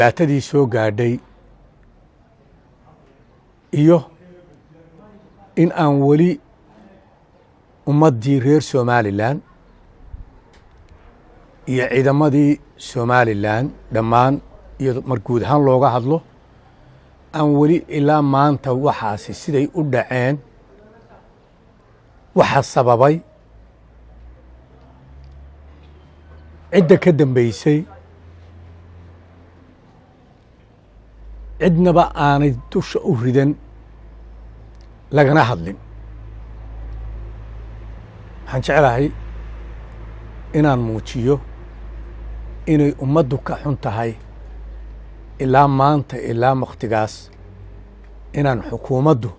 baatadii soo gaadhay iyo in aan weli ummaddii reer Somaliland iyo ciidamadii Somaliland dhammaan iyo marguud ahaan looga hadlo aan weli ilaa maanta waxaasi siday u dhaceen waxa sababay cidda ka dambaysay cidnaba aanay dusha u ridan lagana hadlin. waxaan jeclahay inaan muujiyo inay ummaddu ka xun tahay ilaa maanta ilaa wakhtigaas inaan xukuumaddu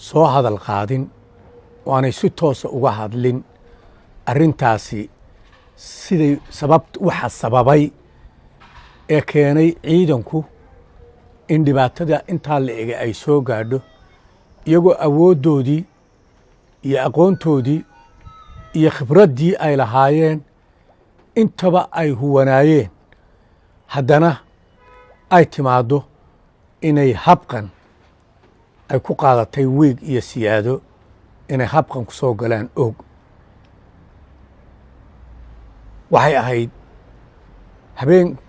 soo hadal qaadin oo aanay si toosa uga hadlin arrintaasi siday waxa sababay ee keenay ciidanku in dhibaatada intaa la ega ay soo gaadho iyagoo awooddoodii iyo aqoontoodii iyo khibraddii ay lahaayeen intaba ay huwanaayeen haddana ay timaaddo inay habqan ay ku qaadatay wiig iyo siyaado inay habqan ku soo galaan og. waxay ahayd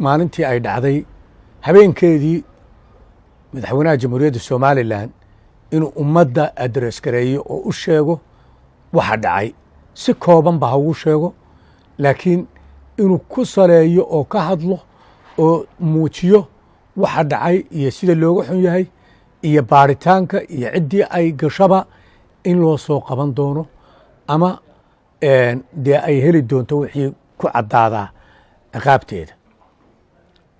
maalintii ay dhacday habeenkeedii madaxweynaha jamhuuriyadda Somaliland inuu ummadda address gareeyo oo u sheego waxa dhacay si kooban ba ugu sheego laakiin inuu ku saleeyo oo ka hadlo oo muujiyo waxa dhacay iyo sida looga xun yahay iyo baaritaanka iyo ciddii ay gashaba in loo soo qaban doono ama dee ay heli doonto wixii ku caddaadaa ciqaabteeda.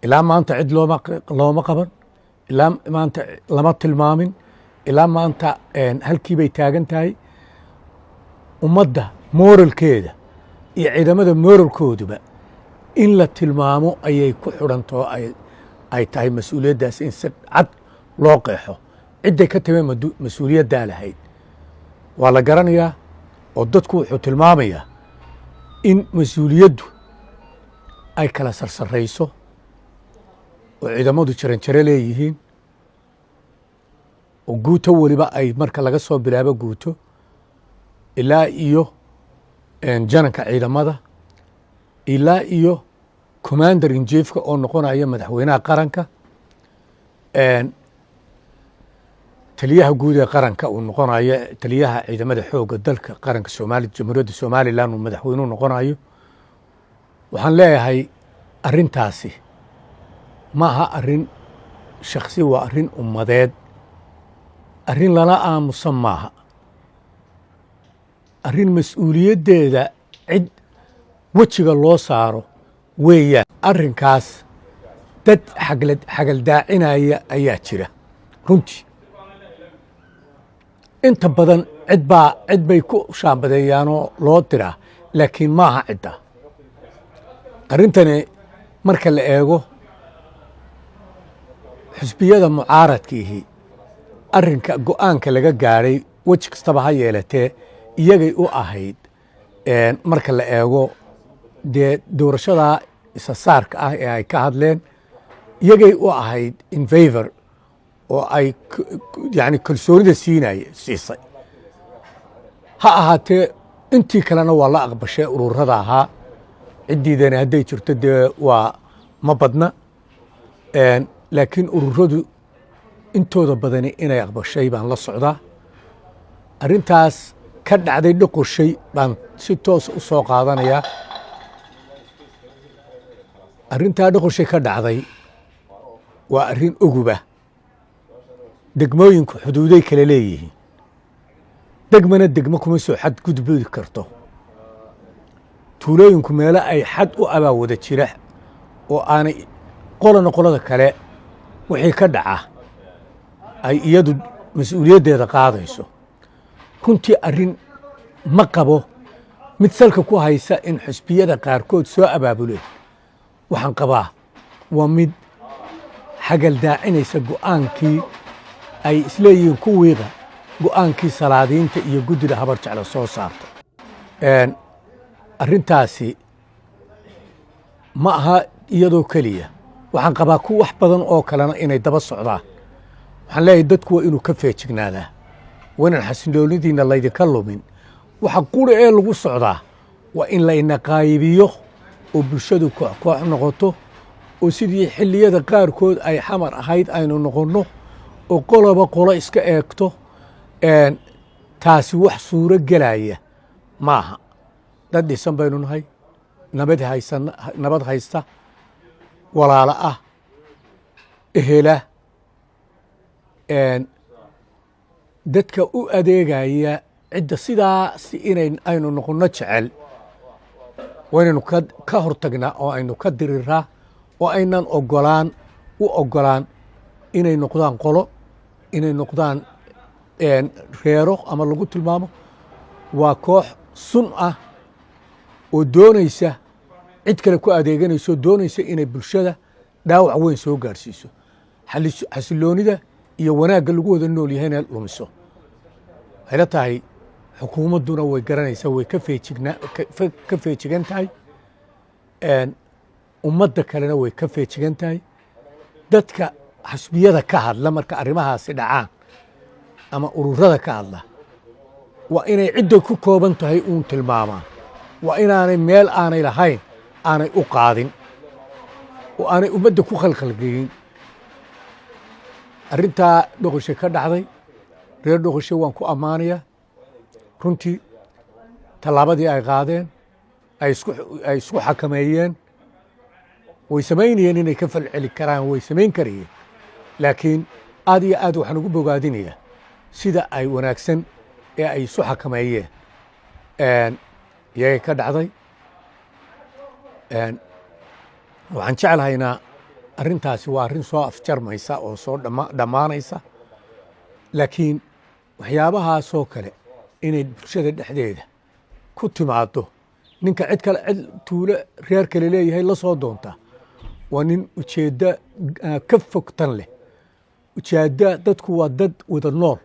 ilaa maanta cid looma qaban, ilaa maanta lama tilmaamin, ilaa maanta halkii bay taagan tahay. ummadda moralkeeda iyo ciidamada moralkooduba in la tilmaamo ayay ku xidhantoo ay tahay mas-uuliyaddaas in si cad loo qeexo cidday ka timay mas-uuliyaddaa lahayd waa la garanayaa oo dadku wuxuu tilmaamayaa in mas-uuliyaddu ay kala sarsarayso oo ciidamadu jaranjaro leeyihiin oo guuto weliba ay marka laga soo bilaabo guuto ilaa iyo jananka ciidamada ilaa iyo commander in chiefka oo noqonaya madaxweynaha qaranka taliyaha guud ee qaranka uu noqonayo taliyaha ciidamada xoogga dalka qaranka jamhuuriyadda Somaliland uu madaxweynuhu noqonayo. waxaan leeyahay arrintaasi ma aha arrin shakhsi, waa arrin ummadeed, arrin lala aamusan maaha, arrin mas-uuliyaddeeda cid wejiga loo saaro weeyaan. arrinkaas dad xagaldaacinaya ayaa jira runtii. inta badan cid bay ku shaambadeeyaanoo loo diraa laakiin maaha cidda. arrintani marka la eego xisbiyada mucaaradkiihi arrinka go'aanka laga gaadhay weji kastaba ha yeelatee iyagay u ahayd marka la eego dee doorashadaa isa saarka ah ee ay ka hadleen iyagay u ahayd in favor oo ay yani kalsoonida siisay. ha ahaatee intii kalena waa la aqbashay ururada ahaa ciddiidani hadday jirto dee waa ma badna laakiin ururadu intooda badani inay aqbashay baan la socdaa. arrintaas ka dhacday dhoqoshay baan si toos u soo qaadanayaa. arrintaa dhoqoshay ka dhacday waa arrin oguba. degmooyinku xuduuday kale leeyihiin, degmana degmo kuma soo xadgudbi karto. tuulooyinku meelo ay xad u abaawada jira oo aanay qolana qolada kale wixii ka dhaca ay iyadu mas-uuliyaddeeda qaadayso. runtii arrin ma qabo mid salka ku haysa in xisbiyada qaarkood soo abaabuleen. waxaan qabaa waa mid xagaldaacinaysa go'aankii ay isleeyihiin kuwiiqa go'aankii salaadiinta iyo guddida habar jecla soo saarto. arrintaasi ma aha iyadoo keliya waxaan qabaa ku wax badan oo kalena inay daba socdaan waxaan leeyahay dadku waa inuu ka feejignaadaa wanan xasiloonidiina laydinka lumin waxa quri ee lagu socdaa waa in layna qaybiyo oo bulshadu koox noqoto oo sidii xilliyada qaarkood ay xamar ahayd aynu noqonno oo qoloba qolo iska eegto taasi wax suuro gelaya maaha dad dhisan baynu nahay nabad haysta walaalo ah ehela dadka u adeegaya cidda sidaas aynu noqonno jecel waynaynu ka hortagnaa oo aynu ka diriraa oo aynan u ogolaan inay noqdaan qolo inay noqdaan reero ama lagu tilmaamo waa koox sun ah oo doonaysa cid kale ku adeeganayso doonaysa inay bulshada dhaawac weyn soo gaarsiiso xasiloonida iyo wanaagga lagu wada nool yahayna lumiso waxay la tahay xukuumadduna way garanaysaa way ka feejigan tahay ummadda kalena way ka feejigan tahay dadka xasbiyada ka hadla marka arrimahaasi dhacaan ama ururada ka hadla waa inay cidday ku kooban tahay uun tilmaamaan waa inaanay meel aanay lahayn aanay u qaadin oo aanay ummadda ku khalkhalgelin arrintaa dhoqoshe ka dhacday reer dhoqoshe waan ku ammaanayaa runtii tallaabadii ay qaadeen ay isku xakameeyeen way samaynayeen inay ka falceli karaan way samayn karayeen laakiin aad iyo aad waxaan ugu bogaadinayaa sida ay wanaagsan ee ay isu xakameeyeen iyagay ka dhacday waxaan jeclahaynaa arrintaasi waa arrin soo afjarmaysa oo soo dhammaanaysa laakiin waxyaabahaasoo kale inay bulshada dhexdeeda ku timaaddo ninka cid kale cid tuulo reer kale leeyahay la soo doontaa waa nin ujeeddo ka fogtan leh ujeedda dadku waa dad wada nool